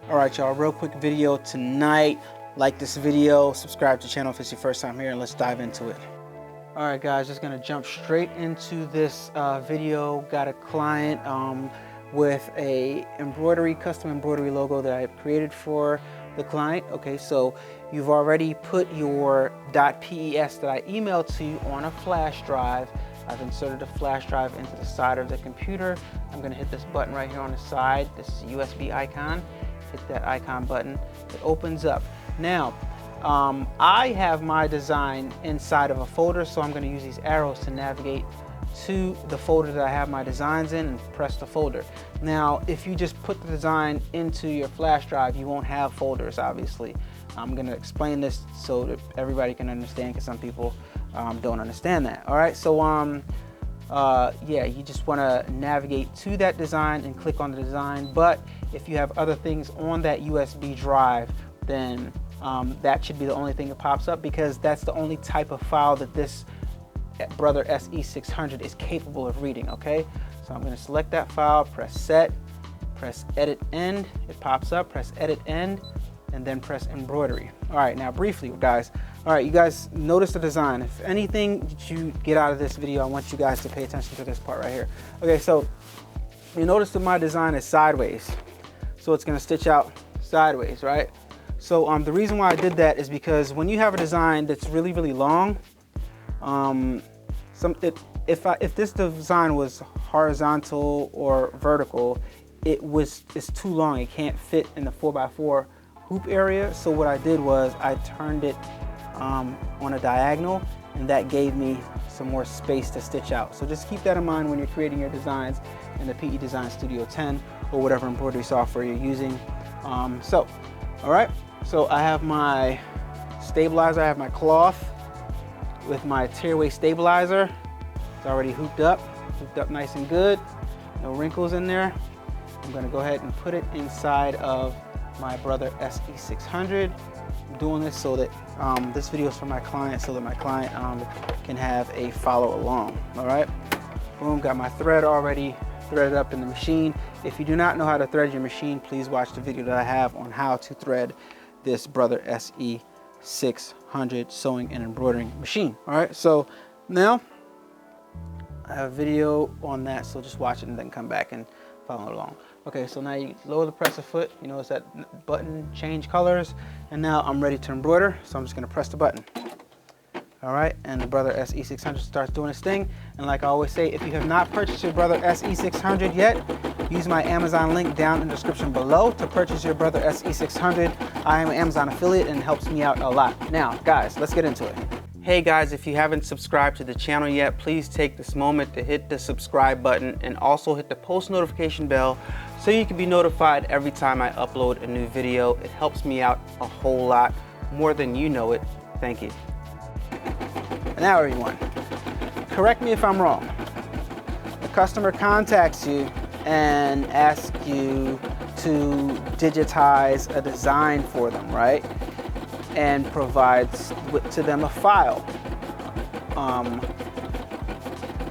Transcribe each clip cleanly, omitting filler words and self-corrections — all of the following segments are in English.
All right, y'all, real quick video tonight. Like this video, subscribe to the channel if it's your first time here, and let's dive into it. All right, guys, just gonna jump straight into this video. Got a client with a custom embroidery logo that I created for the client. Okay, so you've already put your .pes that I emailed to you on a flash drive. I've inserted a flash drive into the side of the computer. I'm gonna hit this button right here on the side, this USB icon. Hit that icon button, it opens up. Now, I have my design inside of a folder, so I'm gonna use these arrows to navigate to the folder that I have my designs in and press the folder. Now, if you just put the design into your flash drive, you won't have folders, obviously. I'm gonna explain this so that everybody can understand, because some people don't understand that. All right, so yeah, you just wanna navigate to that design and click on the design. But if you have other things on that USB drive, then that should be the only thing that pops up, because that's the only type of file that this Brother SE600 is capable of reading, okay? So I'm gonna select that file, press set, press edit end, it pops up, press edit end, and then press embroidery. All right, now briefly, guys. All right, you guys notice the design. If anything that you get out of this video, I want you guys to pay attention to this part right here. Okay, so you notice that my design is sideways. So it's gonna stitch out sideways, right? So the reason why I did that is because when you have a design that's really, really long, if this design was horizontal or vertical, it's too long. It can't fit in the 4x4 hoop area. So what I did was I turned it on a diagonal, and that gave me some more space to stitch out. So just keep that in mind when you're creating your designs in the PE Design Studio 10 or whatever embroidery software you're using. All right, so I have my stabilizer, I have my cloth with my tearaway stabilizer. It's already hooped up nice and good. No wrinkles in there. I'm gonna go ahead and put it inside of my Brother SE600. I'm doing this so that this video is for my client, so that my client can have a follow along. All right, boom, got my thread already threaded up in the machine. If you do not know how to thread your machine, please watch the video that I have on how to thread this Brother SE600 sewing and embroidering machine. All right, so now I have a video on that, so just watch it and then come back and follow along. Okay, so now you lower the presser foot, you notice that button change colors, and now I'm ready to embroider, so I'm just gonna press the button. All right, and the Brother SE600 starts doing its thing. And like I always say, if you have not purchased your Brother SE600 yet, use my Amazon link down in the description below to purchase your Brother SE600. I am an Amazon affiliate and it helps me out a lot. Now, guys, let's get into it. Hey guys, if you haven't subscribed to the channel yet, please take this moment to hit the subscribe button and also hit the post notification bell so you can be notified every time I upload a new video. It helps me out a whole lot, more than you know it. Thank you. Now everyone, correct me if I'm wrong. The customer contacts you and asks you to digitize a design for them, right? And provides to them a file.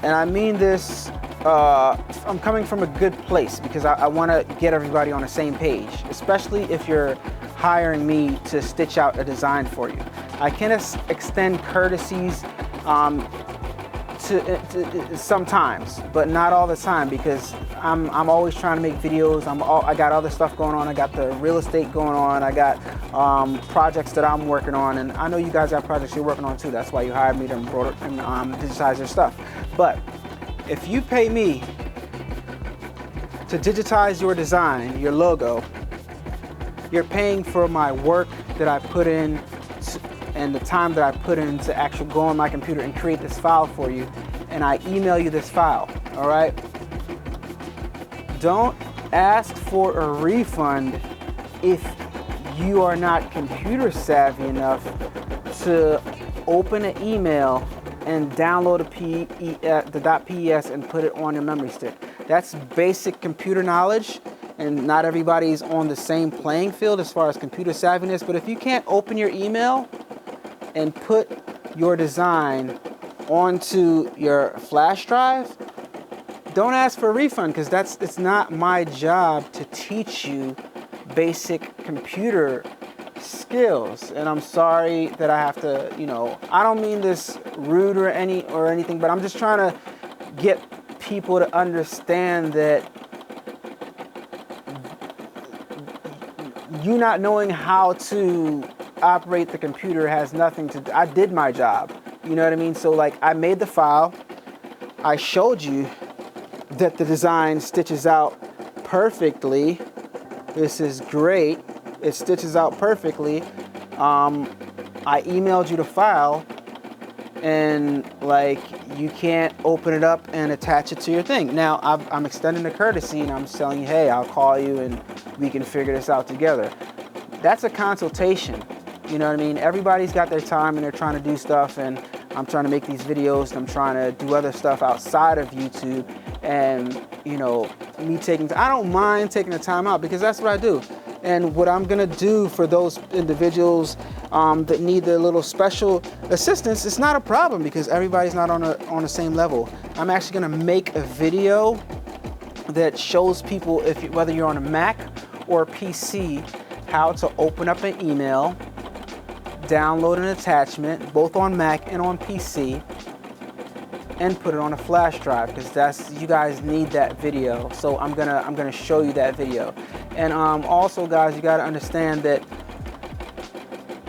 And I mean this, I'm coming from a good place, because I want to get everybody on the same page, especially if you're hiring me to stitch out a design for you. I can extend courtesies sometimes, but not all the time, because I'm always trying to make videos. I got other stuff going on. I got the real estate going on. I got projects that I'm working on, and I know you guys have projects you're working on too. That's why you hired me to embroider and digitize your stuff. But if you pay me to digitize your design, your logo, you're paying for my work that I put in and the time that I put in to actually go on my computer and create this file for you, and I email you this file, all right? Don't ask for a refund if you are not computer savvy enough to open an email and download the .pes and put it on your memory stick. That's basic computer knowledge, and not everybody's on the same playing field as far as computer savviness. But if you can't open your email and put your design onto your flash drive, don't ask for a refund, because it's not my job to teach you basic computer skills. And I'm sorry that I have to, you know, I don't mean this rude or anything, but I'm just trying to get people to understand that you not knowing how to operate the computer has nothing to do. I did my job, you know what I mean? So like, I made the file, I showed you that the design stitches out perfectly. This is great. It stitches out perfectly. I emailed you the file, and like, you can't open it up and attach it to your thing. Now I'm extending the courtesy, and I'm telling you, hey, I'll call you and we can figure this out together. That's a consultation. You know what I mean? Everybody's got their time and they're trying to do stuff, and I'm trying to make these videos and I'm trying to do other stuff outside of YouTube. And you know, I don't mind taking the time out, because that's what I do. And what I'm gonna do for those individuals that need a little special assistance, it's not a problem, because everybody's not on the same level. I'm actually gonna make a video that shows people, whether you're on a Mac or a PC, how to open up an email, download an attachment, both on Mac and on PC, and put it on a flash drive, because you guys need that video. So I'm gonna show you that video. And also, guys, you got to understand that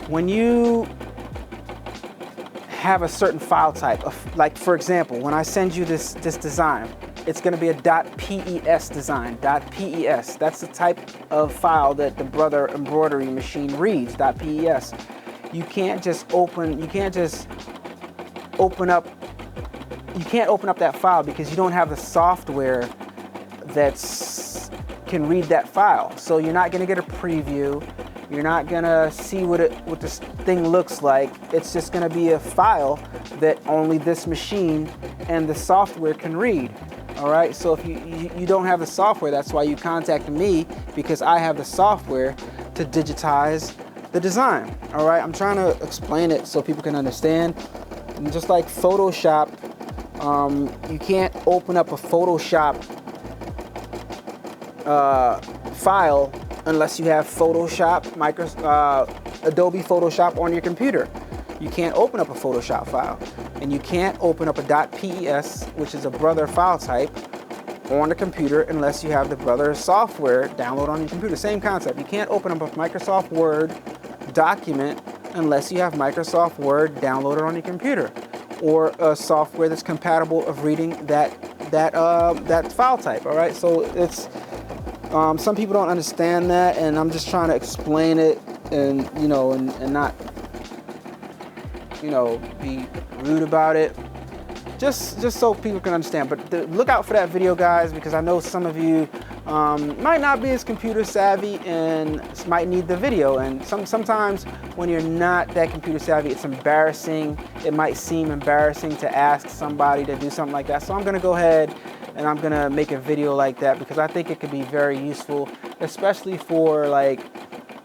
when you have a certain file type, like for example, when I send you this design, it's going to be a .pes design. .pes. That's the type of file that the Brother Embroidery machine reads. .pes. You can't open up that file, because you don't have the software that can read that file. So you're not going to get a preview. You're not going to see what this thing looks like. It's just going to be a file that only this machine and the software can read. All right. So if you don't have the software, that's why you contacted me, because I have the software to digitize the design. All right. I'm trying to explain it so people can understand. And just like Photoshop, you can't open up a Photoshop file unless you have Photoshop, Adobe Photoshop on your computer. You can't open up a Photoshop file, and you can't open up a .pes, which is a Brother file type, on the computer unless you have the Brother software download on your computer. Same concept. You can't open up a Microsoft Word document unless you have Microsoft Word downloaded on your computer, or a software that's compatible of reading that file type. All right, so it's some people don't understand that, and I'm just trying to explain it, and you know, and not, you know, be rude about it, just so people can understand. But look out for that video, guys, because I know some of you might not be as computer savvy and might need the video. And sometimes when you're not that computer savvy, it's embarrassing. It might seem embarrassing to ask somebody to do something like that. So I'm gonna go ahead and I'm gonna make a video like that, because I think it could be very useful, especially for like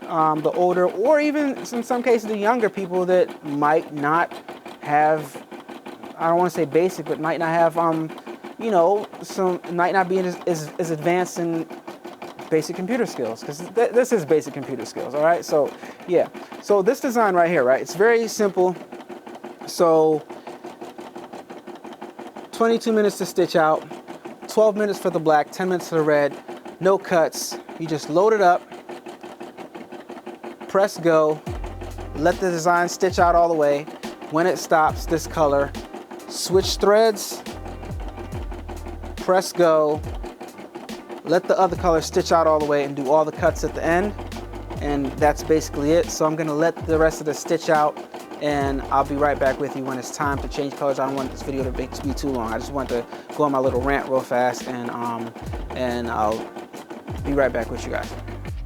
the older, or even in some cases the younger people that might not have, I don't want to say basic, but might not have you know, might not be as advanced in basic computer skills, because this is basic computer skills. All right, so yeah, so this design right here, right, it's very simple. So 22 minutes to stitch out, 12 minutes for the black, 10 minutes for the red, no cuts. You just load it up, press go, let the design stitch out all the way. When it stops this color, switch threads, press go, let the other color stitch out all the way, and do all the cuts at the end. And that's basically it. So I'm gonna let the rest of the stitch out, and I'll be right back with you when it's time to change colors. I don't want this video to be too long. I just want to go on my little rant real fast, and I'll be right back with you guys.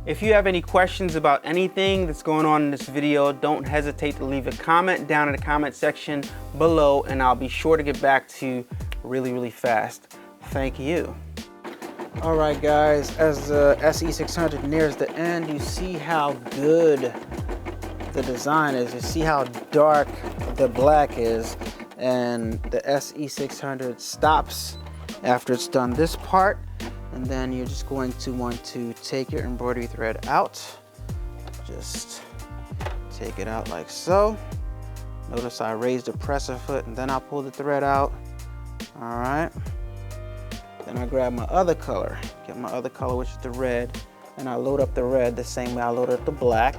If you have any questions about anything that's going on in this video, don't hesitate to leave a comment down in the comment section below, and I'll be sure to get back to you really, really fast. Thank you. All right, guys, as the SE600 nears the end, you see how good the design is. You see how dark the black is, and the SE600 stops after it's done this part, And then you're just going to want to take your embroidery thread out. Just take it out like so. Notice I raised the presser foot and then I pull the thread out. All right. Then I grab my other color, get my other color, which is the red, and I load up the red the same way I loaded up the black.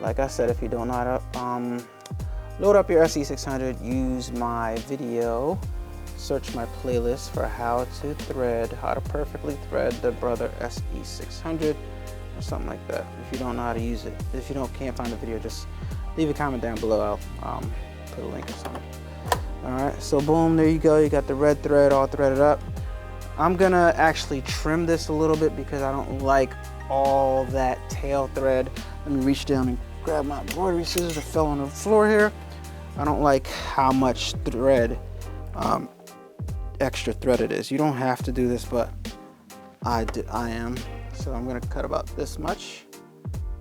Like I said, if you don't know how to load up your SE600, use my video, search my playlist for how to perfectly thread the Brother SE600 or something like that. If you don't know how to use it, if you can't find the video, just leave a comment down below. I'll put a link or something. All right, so boom, there you go. You got the red thread all threaded up. I'm gonna actually trim this a little bit because I don't like all that tail thread. Let me reach down and grab my embroidery scissors that fell on the floor here. I don't like how much thread, extra thread it is. You don't have to do this, but I am. So I'm gonna cut about this much.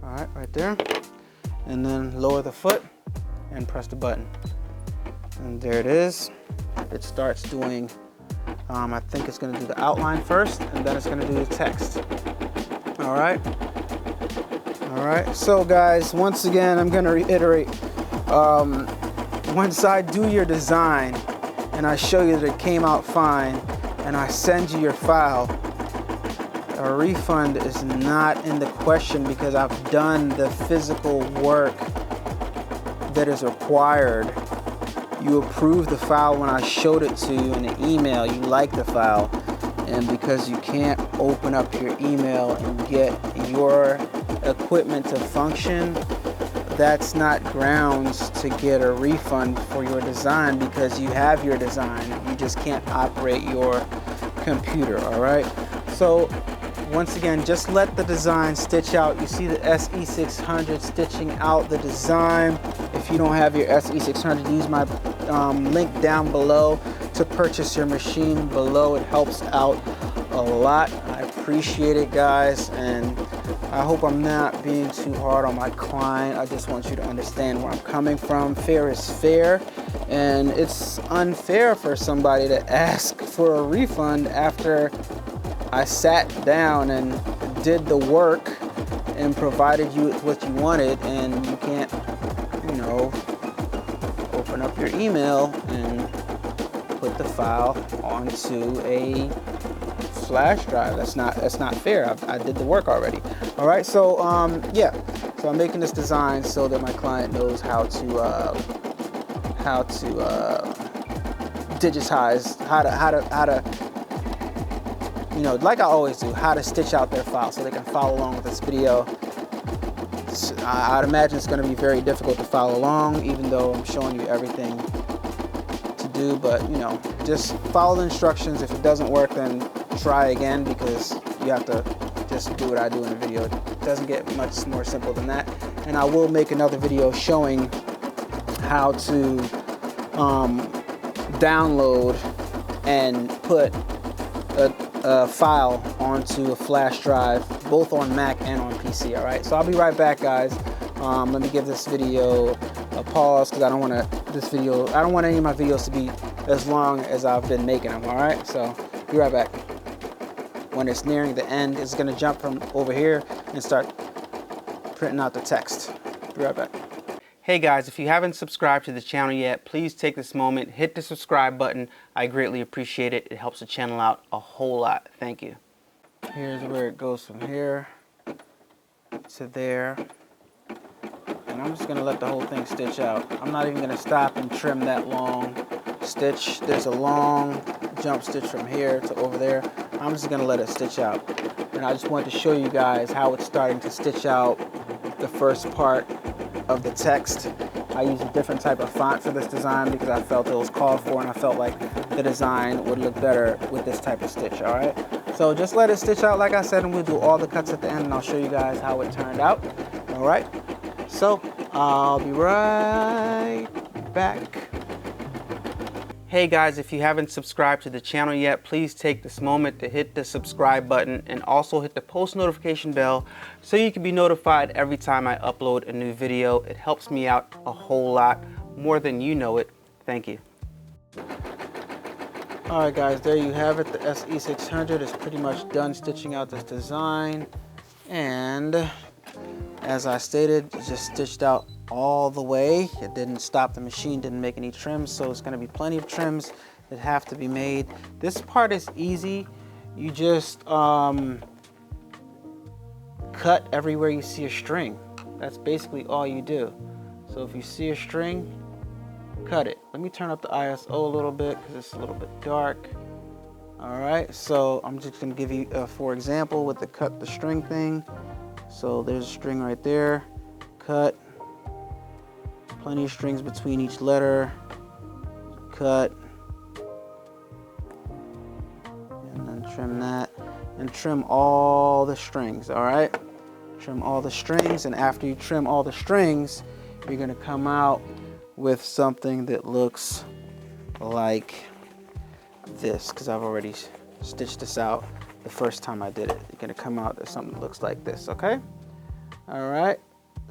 All right, right there. And then lower the foot and press the button. And there it is. It starts doing, I think it's gonna do the outline first, and then it's gonna do the text. All right. All right, so guys, once again, I'm gonna reiterate, once I do your design and I show you that it came out fine and I send you your file, a refund is not in the question because I've done the physical work that is required. You approved the file when I showed it to you in the email, you liked the file, and because you can't open up your email and get your equipment to function, that's not grounds to get a refund for your design because you have your design. You just can't operate your computer, all right? So once again, just let the design stitch out. You see the SE600 stitching out the design. If you don't have your SE600, use my link down below to purchase your machine below. It helps out a lot. I appreciate it, guys, and I hope I'm not being too hard on my client. I just want you to understand where I'm coming from. Fair is fair, and it's unfair for somebody to ask for a refund after I sat down and did the work and provided you with what you wanted, and you can't, you know, open up your email and put the file onto a flash drive. That's not fair. I did the work already. All right, so yeah, so I'm making this design so that my client knows how to digitize, how to you know, like I always do, how to stitch out their file so they can follow along with this video. I'd imagine it's going to be very difficult to follow along, even though I'm showing you everything to do, but you know, just follow the instructions. If it doesn't work, then try again, because you have to just do what I do in the video. It doesn't get much more simple than that. And I will make another video showing how to download and put a file onto a flash drive, both on Mac and on PC. All right, so I'll be right back, guys. Let me give this video a pause because I don't want any of my videos to be as long as I've been making them. All right, so be right back. When it's nearing the end, it's gonna jump from over here and start printing out the text. Be right back. Hey guys, if you haven't subscribed to the channel yet, please take this moment, hit the subscribe button. I greatly appreciate it. It helps the channel out a whole lot. Thank you. Here's where it goes from here to there. And I'm just gonna let the whole thing stitch out. I'm not even gonna stop and trim that long stitch. There's a long jump stitch from here to over there. I'm just gonna let it stitch out. And I just wanted to show you guys how it's starting to stitch out the first part of the text. I use a different type of font for this design because I felt it was called for, and I felt like the design would look better with this type of stitch. All right, so just let it stitch out like I said, and we'll do all the cuts at the end, and I'll show you guys how it turned out. All right, so I'll be right back. Hey guys, if you haven't subscribed to the channel yet, please take this moment to hit the subscribe button and also hit the post notification bell so you can be notified every time I upload a new video. It helps me out a whole lot, more than you know it. Thank you. All right, guys, there you have it. The SE600 is pretty much done stitching out this design. And as I stated, it just stitched out all the way. It didn't stop the machine, didn't make any trims, so it's gonna be plenty of trims that have to be made. This part is easy. You just cut everywhere you see a string. That's basically all you do. So if you see a string, cut it. Let me turn up the ISO a little bit because it's a little bit dark. All right, so I'm just gonna give you for example with the cut the string thing. So there's a string right there, cut, plenty of strings between each letter, cut, and then trim that, and trim all the strings, all right? Trim all the strings, and after you trim all the strings, you're gonna come out with something that looks like this, because I've already stitched this out the first time I did it. You're gonna come out with something that looks like this, okay? All right,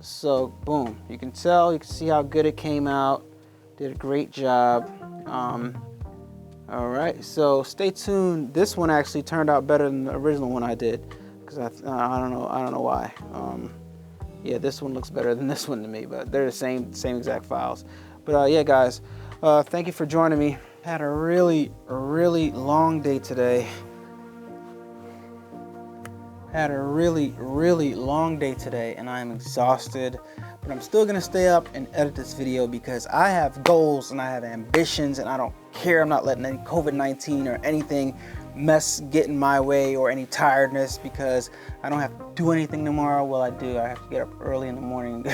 so boom, you can tell, you can see how good it came out. Did a great job. All right, so stay tuned. This one actually turned out better than the original one I did, because I don't know why. Yeah, this one looks better than this one to me, but they're the same exact files. But yeah, guys, thank you for joining me. Had a really long day today. Had a really long day today, and I'm exhausted. But I'm still gonna stay up and edit this video because I have goals and I have ambitions, and I don't care. I'm not letting any COVID-19 or anything get in my way, or any tiredness, because I don't have to do anything tomorrow. Well, I do. I have to get up early in the morning.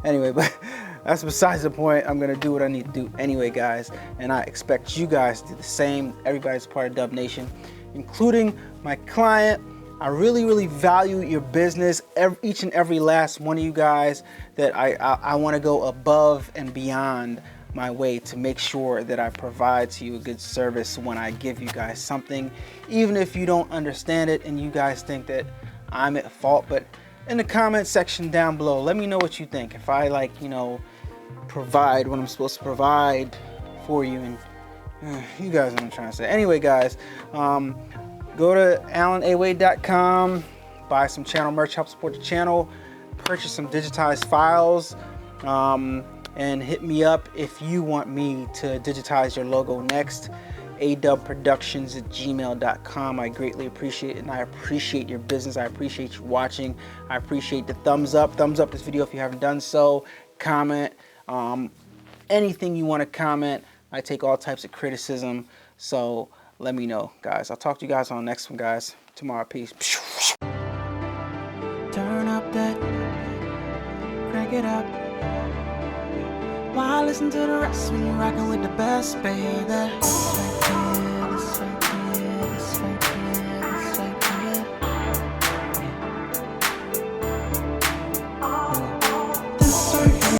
Anyway, but that's besides the point. I'm gonna do what I need to do anyway, guys, and I expect you guys to do the same. Everybody's part of Dubb Nation, including my client. I really value your business, each and every last one of you guys, that I want to go above and beyond my way to make sure that I provide to you a good service when I give you guys something, even if you don't understand it and you guys think that I'm at fault. But in the comment section down below, let me know what you think. If I, like, you know, provide what I'm supposed to provide for you, and you guys know what I'm trying to say. Anyway, guys, go to allanawade.com, buy some channel merch, help support the channel, purchase some digitized files, and hit me up if you want me to digitize your logo next. adubbproductions@gmail.com. I greatly appreciate it, and I appreciate your business. I appreciate you watching. I appreciate the thumbs up this video if you haven't done so. Comment anything you want to comment. I take all types of criticism, so let me know, guys. I'll talk to you guys on the next one, guys. Tomorrow, peace. Turn up that, crank it up. Why listen to the rest when you're rocking with the best, baby?